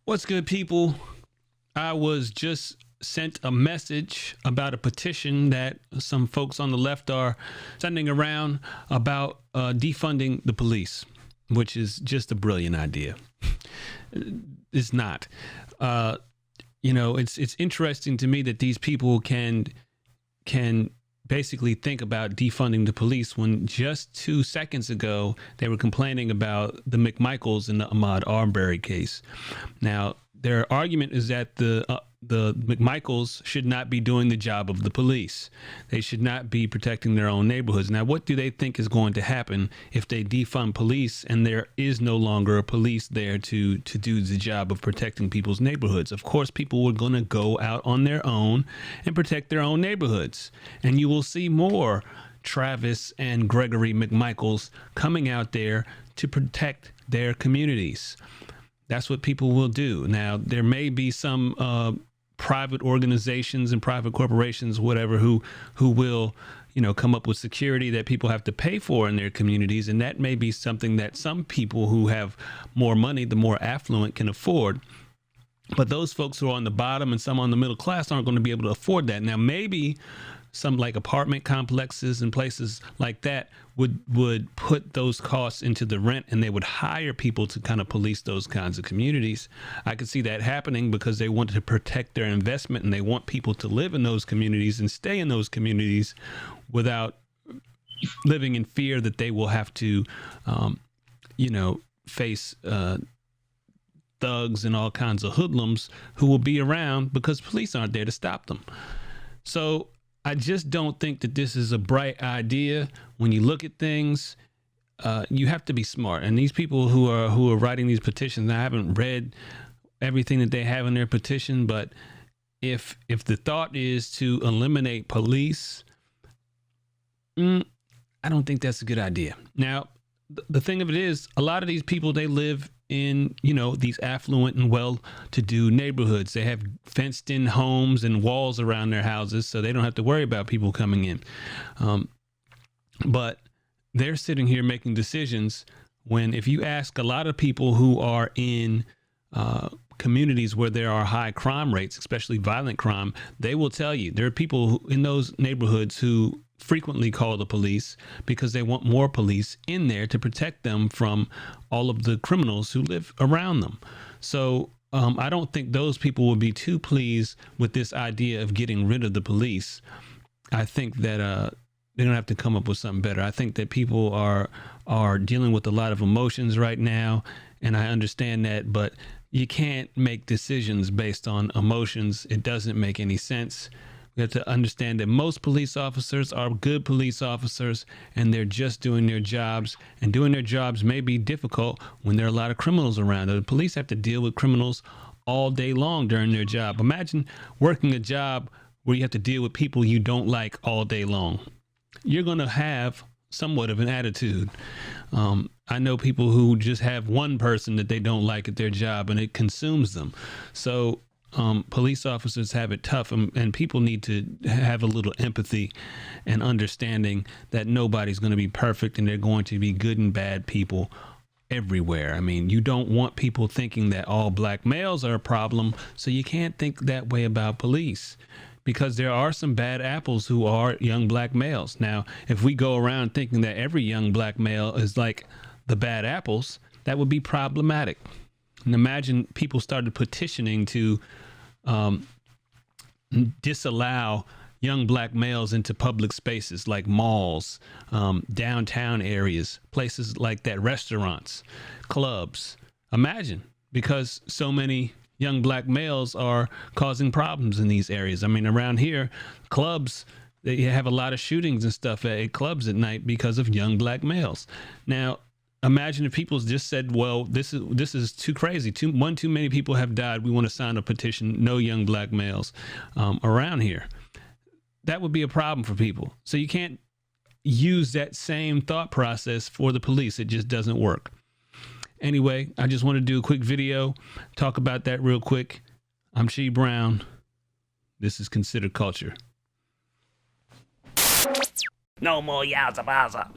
What's good, people? I was just sent a message about a petition that some folks on the left are sending around about defunding the police, which is just a brilliant idea. It's not. It's interesting to me that these people can basically think about defunding the police when just 2 seconds ago they were complaining about the McMichaels and the Ahmaud Arbery case. Now, their argument is that the McMichaels should not be doing the job of the police. They should not be protecting their own neighborhoods. Now, what do they think is going to happen if they defund police and there is no longer a police there to do the job of protecting people's neighborhoods? Of course, people are going to go out on their own and protect their own neighborhoods. And you will see more Travis and Gregory McMichaels coming out there to protect their communities. That's what people will do. Now, there may be some private organizations and private corporations, whatever, who will, come up with security that people have to pay for in their communities. And that may be something that some people who have more money, the more affluent, can afford. But those folks who are on the bottom and some on the middle class aren't going to be able to afford that. Now, maybe some like apartment complexes and places like that would put those costs into the rent, and they would hire people to kind of police those kinds of communities. I could see that happening because they want to protect their investment and they want people to live in those communities and stay in those communities without living in fear that they will have to, face thugs and all kinds of hoodlums who will be around because police aren't there to stop them. So I just don't think that this is a bright idea. When you look at things, you have to be smart. And these people who are writing these petitions, I haven't read everything that they have in their petition, but if the thought is to eliminate police, I don't think that's a good idea. Now, the thing of it is, a lot of these people, they live in, these affluent and well-to-do neighborhoods. They have fenced-in homes and walls around their houses, so they don't have to worry about people coming in. But they're sitting here making decisions when, if you ask a lot of people who are in communities where there are high crime rates, especially violent crime, they will tell you there are people in those neighborhoods who frequently call the police because they want more police in there to protect them from all of the criminals who live around them. So I don't think those people will be too pleased with this idea of getting rid of the police. I think that they're gonna have to come up with something better. I think that people are dealing with a lot of emotions right now, and I understand that, but you can't make decisions based on emotions. It doesn't make any sense. We have to understand that most police officers are good police officers, and they're just doing their jobs, and doing their jobs may be difficult when there are a lot of criminals around. The police have to deal with criminals all day long during their job. Imagine working a job where you have to deal with people you don't like all day long. You're going to have somewhat of an attitude. I know people who just have one person that they don't like at their job, and it consumes them. So police officers have it tough, and people need to have a little empathy and understanding that nobody's going to be perfect, and they're going to be good and bad people everywhere. I mean, you don't want people thinking that all black males are a problem, so you can't think that way about police, because there are some bad apples who are young black males. Now, if we go around thinking that every young black male is like the bad apples, that would be problematic. And imagine people started petitioning to disallow young black males into public spaces like malls, downtown areas, places like that, restaurants, clubs. Imagine, because so many young black males are causing problems in these areas. I mean, around here, clubs, they have a lot of shootings and stuff at clubs at night because of young black males. Now, imagine if people just said, well, this is too crazy. Too many people have died. We want to sign a petition. No young black males around here. That would be a problem for people. So you can't use that same thought process for the police. It just doesn't work. Anyway, I just want to do a quick video, talk about that real quick. I'm She Brown. This is Considered Culture. No more Yaza Baza.